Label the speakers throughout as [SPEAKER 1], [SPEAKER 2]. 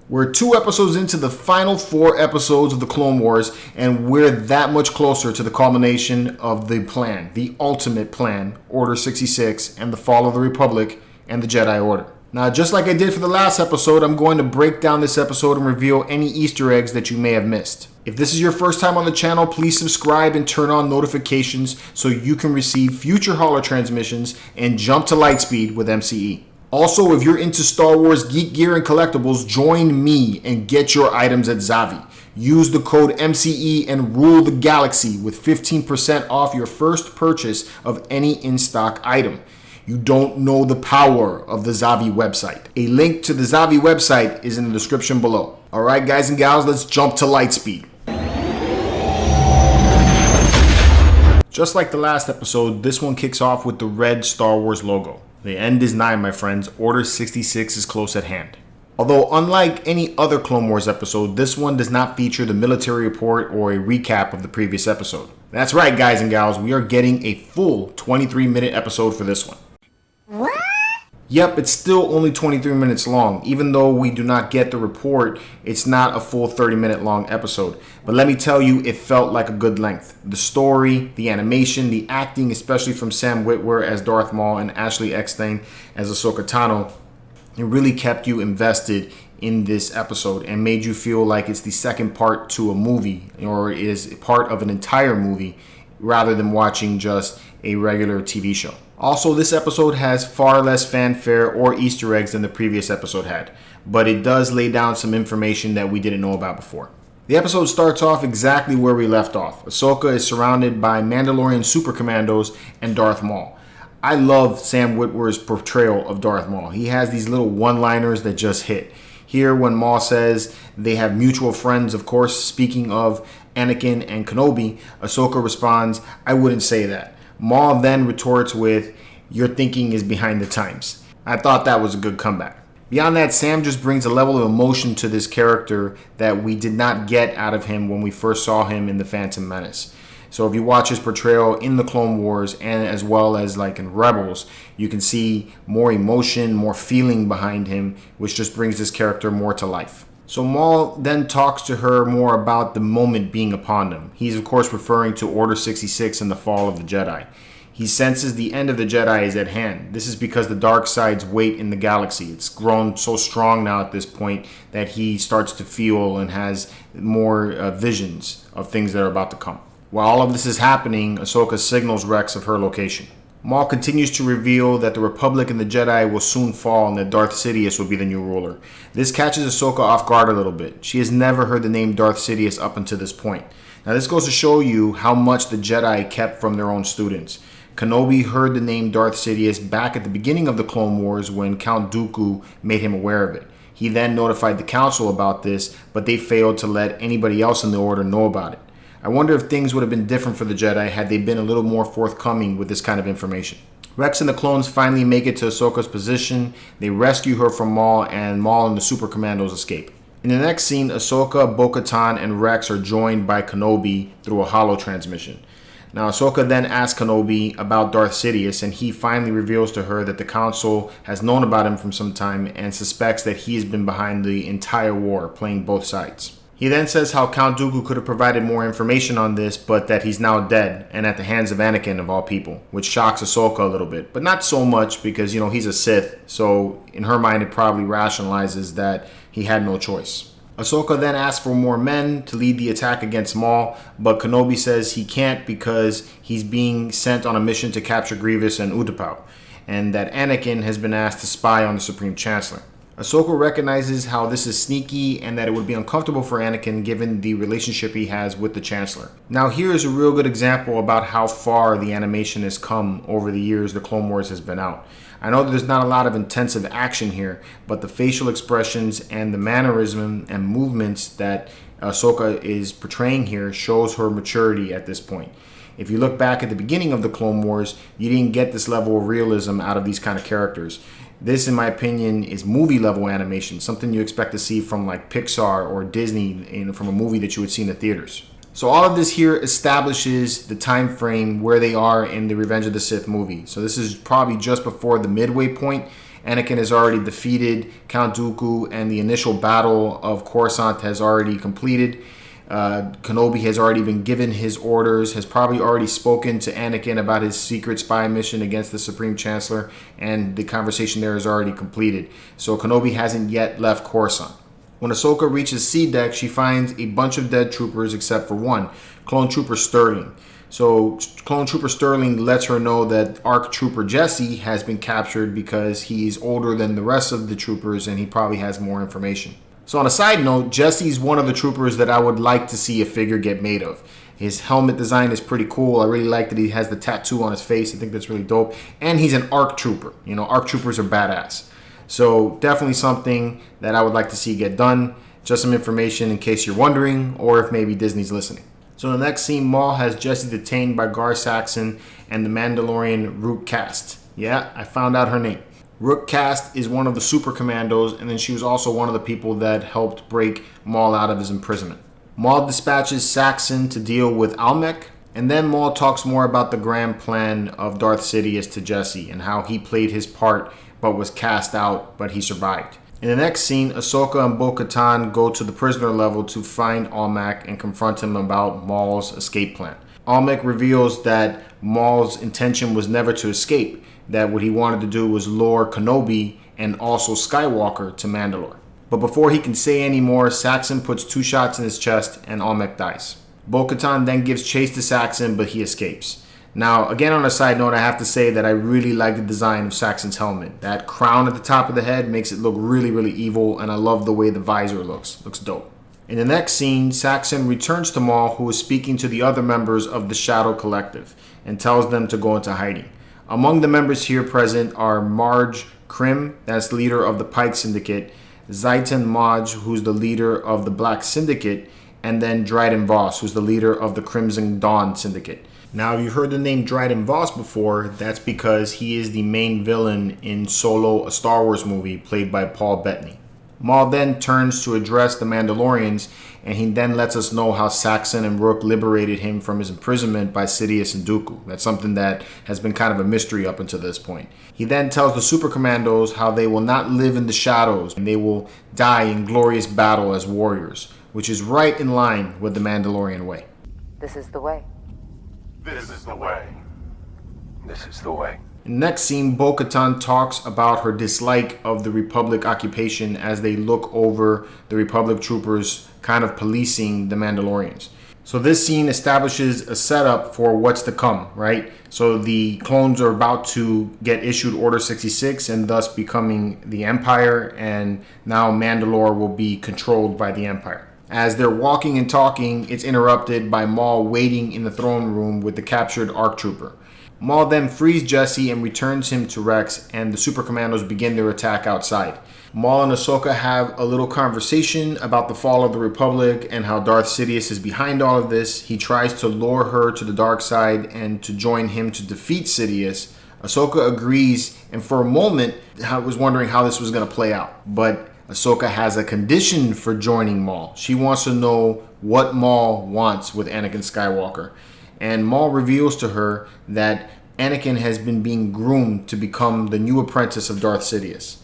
[SPEAKER 1] We're 2 episodes into the final 4 episodes of the Clone Wars, and we're that much closer to the culmination of the plan, the ultimate plan, Order 66, and the fall of the Republic and the Jedi Order. Now, just like I did for the last episode, I'm going to break down this episode and reveal any Easter eggs that you may have missed. If this is your first time on the channel, please subscribe and turn on notifications so you can receive future holo transmissions and jump to lightspeed with MCE. Also, if you're into Star Wars geek gear and collectibles, join me and get your items at Zavi. Use the code MCE and rule the galaxy with 15% off your first purchase of any in-stock item. You don't know the power of the Zavi website. A link to the Zavi website is in the description below. Alright guys and gals, let's jump to lightspeed. Just like the last episode, this one kicks off with the red Star Wars logo. The end is nigh, my friends. Order 66 is close at hand. Although unlike any other Clone Wars episode, this one does not feature the military report or a recap of the previous episode. That's right, guys and gals, we are getting a full 23-minute episode for this one.
[SPEAKER 2] What?
[SPEAKER 1] Yep, it's still only 23 minutes long. Even though we do not get the report, it's not a full 30-minute long episode. But let me tell you, it felt like a good length. The story, the animation, the acting, especially from Sam Witwer as Darth Maul and Ashley Eckstein as Ahsoka Tano, it really kept you invested in this episode and made you feel like it's the second part to a movie or is part of an entire movie rather than watching just a regular TV show. Also, this episode has far less fanfare or Easter eggs than the previous episode had, but it does lay down some information that we didn't know about before. The episode starts off exactly where we left off. Ahsoka is surrounded by Mandalorian super commandos and Darth Maul. I love Sam Witwer's portrayal of Darth Maul. He has these little one-liners that just hit. Here, when Maul says they have mutual friends, of course, speaking of Anakin and Kenobi, Ahsoka responds, "I wouldn't say that." Maul then retorts with, "Your thinking is behind the times." I thought that was a good comeback. Beyond that, Sam just brings a level of emotion to this character that we did not get out of him when we first saw him in The Phantom Menace. So if you watch his portrayal in the Clone Wars and as well as like in Rebels, you can see more emotion, more feeling behind him, which just brings this character more to life. So Maul then talks to her more about the moment being upon them. He's of course referring to Order 66 and the fall of the Jedi. He senses the end of the Jedi is at hand. This is because the dark side's weight in the galaxy. It's grown so strong now at this point that he starts to feel and has more visions of things that are about to come. While all of this is happening, Ahsoka signals Rex of her location. Maul continues to reveal that the Republic and the Jedi will soon fall and that Darth Sidious will be the new ruler. This catches Ahsoka off guard a little bit. She has never heard the name Darth Sidious up until this point. Now this goes to show you how much the Jedi kept from their own students. Kenobi heard the name Darth Sidious back at the beginning of the Clone Wars when Count Dooku made him aware of it. He then notified the Council about this, but they failed to let anybody else in the Order know about it. I wonder if things would have been different for the Jedi had they been a little more forthcoming with this kind of information. Rex and the clones finally make it to Ahsoka's position. They rescue her from Maul, and Maul and the Super Commandos escape. In the next scene, Ahsoka, Bo-Katan, and Rex are joined by Kenobi through a holo transmission. Now, Ahsoka then asks Kenobi about Darth Sidious, and he finally reveals to her that the Council has known about him for some time and suspects that he has been behind the entire war, playing both sides. He then says how Count Dooku could have provided more information on this, but that he's now dead and at the hands of Anakin of all people, which shocks Ahsoka a little bit, but not so much because, he's a Sith, so in her mind it probably rationalizes that he had no choice. Ahsoka then asks for more men to lead the attack against Maul, but Kenobi says he can't because he's being sent on a mission to capture Grievous and Utapau, and that Anakin has been asked to spy on the Supreme Chancellor. Ahsoka recognizes how this is sneaky and that it would be uncomfortable for Anakin given the relationship he has with the Chancellor. Now here is a real good example about how far the animation has come over the years the Clone Wars has been out. I know that there's not a lot of intensive action here, but the facial expressions and the mannerism and movements that Ahsoka is portraying here shows her maturity at this point. If you look back at the beginning of the Clone Wars, you didn't get this level of realism out of these kind of characters. This, in my opinion, is movie level animation, something you expect to see from like Pixar or Disney from a movie that you would see in the theaters. So all of this here establishes the time frame where they are in the Revenge of the Sith movie. So this is probably just before the midway point, Anakin has already defeated Count Dooku, and the initial battle of Coruscant has already completed. Kenobi has already been given his orders, has probably already spoken to Anakin about his secret spy mission against the Supreme Chancellor, and the conversation there is already completed. So Kenobi hasn't yet left Coruscant. When Ahsoka reaches C-Deck, she finds a bunch of dead troopers except for one, Clone Trooper Sterling. So Clone Trooper Sterling lets her know that ARC Trooper Jesse has been captured because he's older than the rest of the troopers and he probably has more information. So on a side note, Jesse's one of the troopers that I would like to see a figure get made of. His helmet design is pretty cool. I really like that he has the tattoo on his face. I think that's really dope. And he's an ARC Trooper. You know, ARC Troopers are badass. So definitely something that I would like to see get done. Just some information in case you're wondering, or if maybe Disney's listening. So in the next scene, Maul has Jesse detained by Gar Saxon and the Mandalorian Rook Kast. Yeah, I found out her name. Rook Kast is one of the super commandos, and then she was also one of the people that helped break Maul out of his imprisonment. Maul dispatches Saxon to deal with Almec, and then Maul talks more about the grand plan of Darth Sidious to Jesse and how he played his part but was cast out, but he survived. In the next scene, Ahsoka and Bo-Katan go to the prisoner level to find Almec and confront him about Maul's escape plan. Almec reveals that Maul's intention was never to escape, that what he wanted to do was lure Kenobi and also Skywalker to Mandalore. But before he can say any more, Saxon puts 2 shots in his chest and Almec dies. Bo-Katan then gives chase to Saxon, but he escapes. Now, again on a side note, I have to say that I really like the design of Saxon's helmet. That crown at the top of the head makes it look really, really evil, and I love the way the visor looks. Looks dope. In the next scene, Saxon returns to Maul, who is speaking to the other members of the Shadow Collective, and tells them to go into hiding. Among the members here present are Marge Krim, that's the leader of the PYKE Syndicate, Zaitan Maj, who's the leader of the Black Syndicate, and then Dryden Voss, who's the leader of the Crimson Dawn Syndicate. Now, if you've heard the name Dryden Voss before, that's because he is the main villain in Solo, a Star Wars movie played by Paul Bettany. Maul then turns to address the Mandalorians, and he then lets us know how Saxon and Rook liberated him from his imprisonment by Sidious and Dooku. That's something that has been kind of a mystery up until this point. He then tells the Super Commandos how they will not live in the shadows, and they will die in glorious battle as warriors, which is right in line with the Mandalorian way.
[SPEAKER 2] This is the way.
[SPEAKER 3] This is the way. This is the way.
[SPEAKER 1] In the next scene, Bo-Katan talks about her dislike of the Republic occupation as they look over the Republic troopers kind of policing the Mandalorians. So this scene establishes a setup for what's to come, right? So the clones are about to get issued Order 66 and thus becoming the Empire, and now Mandalore will be controlled by the Empire. As they're walking and talking, it's interrupted by Maul waiting in the throne room with the captured ARC Trooper. Maul then frees Jesse and returns him to Rex, and the Super Commandos begin their attack outside. Maul and Ahsoka have a little conversation about the fall of the Republic and how Darth Sidious is behind all of this. He tries to lure her to the dark side and to join him to defeat Sidious. Ahsoka agrees, and for a moment, I was wondering how this was going to play out. But Ahsoka has a condition for joining Maul. She wants to know what Maul wants with Anakin Skywalker. And Maul reveals to her that Anakin has been being groomed to become the new apprentice of Darth Sidious.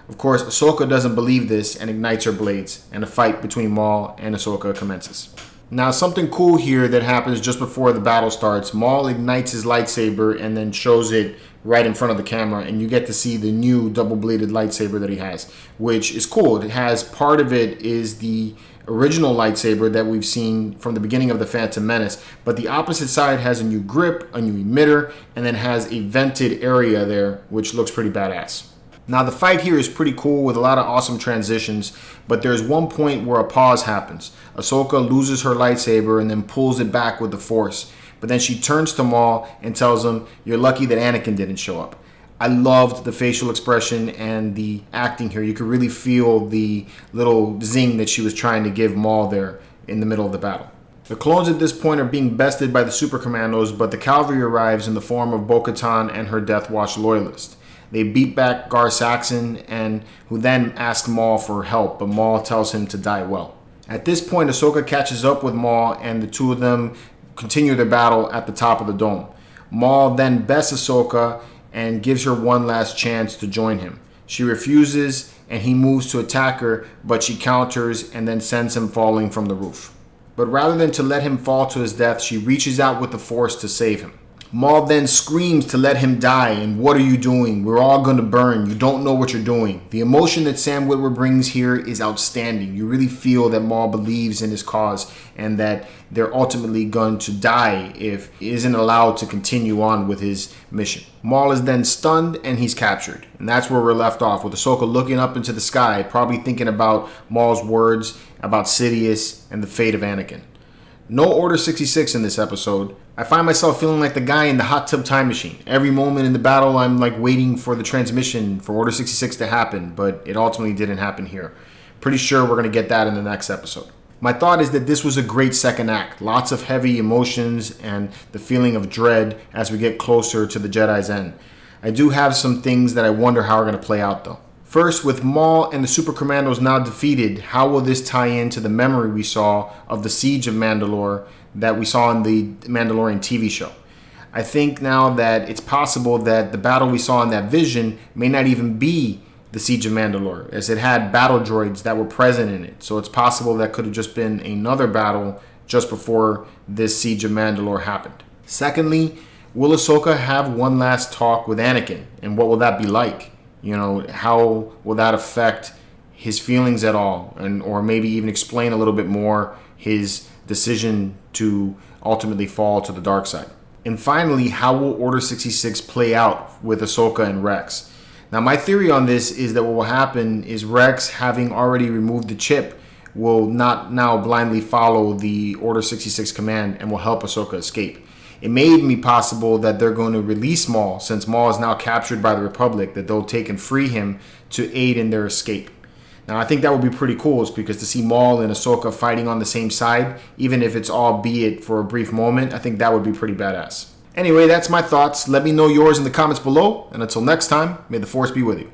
[SPEAKER 1] Of course, Ahsoka doesn't believe this and ignites her blades, and a fight between Maul and Ahsoka commences. Now, something cool here that happens just before the battle starts. Maul ignites his lightsaber and then shows it right in front of the camera, and you get to see the new double-bladed lightsaber that he has, which is cool. It has, part of it is the original lightsaber that we've seen from the beginning of the Phantom Menace, but the opposite side has a new grip, a new emitter, and then has a vented area there, which looks pretty badass. Now, the fight here is pretty cool with a lot of awesome transitions, but there's one point where a pause happens. Ahsoka loses her lightsaber and then pulls it back with the Force, but then she turns to Maul and tells him, "You're lucky that Anakin didn't show up." I loved the facial expression and the acting here. You could really feel the little zing that she was trying to give Maul there in the middle of the battle. The clones at this point are being bested by the Super Commandos, but the cavalry arrives in the form of Bo-Katan and her Death Watch loyalist. They beat back Gar Saxon, and who then asks Maul for help, but Maul tells him to die well. At this point, Ahsoka catches up with Maul, and the two of them continue their battle at the top of the dome. Maul then bests Ahsoka and gives her one last chance to join him. She refuses, and he moves to attack her, but she counters and then sends him falling from the roof. But rather than to let him fall to his death, she reaches out with the Force to save him. Maul then screams to let him die, and what are you doing? We're all gonna burn. You don't know what you're doing. The emotion that Sam Witwer brings here is outstanding. You really feel that Maul believes in his cause and that they're ultimately going to die if he isn't allowed to continue on with his mission. Maul is then stunned and he's captured. And that's where we're left off, with Ahsoka looking up into the sky, probably thinking about Maul's words about Sidious and the fate of Anakin. No Order 66 in this episode. I find myself feeling like the guy in the hot tub time machine. Every moment in the battle, I'm like waiting for the transmission for Order 66 to happen, but it ultimately didn't happen here. Pretty sure we're going to get that in the next episode. My thought is that this was a great second act. Lots of heavy emotions and the feeling of dread as we get closer to the Jedi's end. I do have some things that I wonder how are going to play out though. First, with Maul and the Super Commandos now defeated, how will this tie into the memory we saw of the Siege of Mandalore that we saw in the Mandalorian TV show? I think now that it's possible that the battle we saw in that vision may not even be the Siege of Mandalore, as it had battle droids that were present in it. So it's possible that could have just been another battle just before this Siege of Mandalore happened. Secondly, will Ahsoka have one last talk with Anakin? And what will that be like? You know, how will that affect his feelings at all? Or maybe even explain a little bit more his decision to ultimately fall to the dark side. And finally, how will Order 66 play out with Ahsoka and Rex? Now, my theory on this is that what will happen is Rex, having already removed the chip, will not now blindly follow the Order 66 command and will help Ahsoka escape. It may even be possible that they're going to release Maul, since Maul is now captured by the Republic, that they'll take and free him to aid in their escape. Now, I think that would be pretty cool, because to see Maul and Ahsoka fighting on the same side, even if it's albeit for a brief moment, I think that would be pretty badass. Anyway, that's my thoughts. Let me know yours in the comments below, and until next time, may the Force be with you.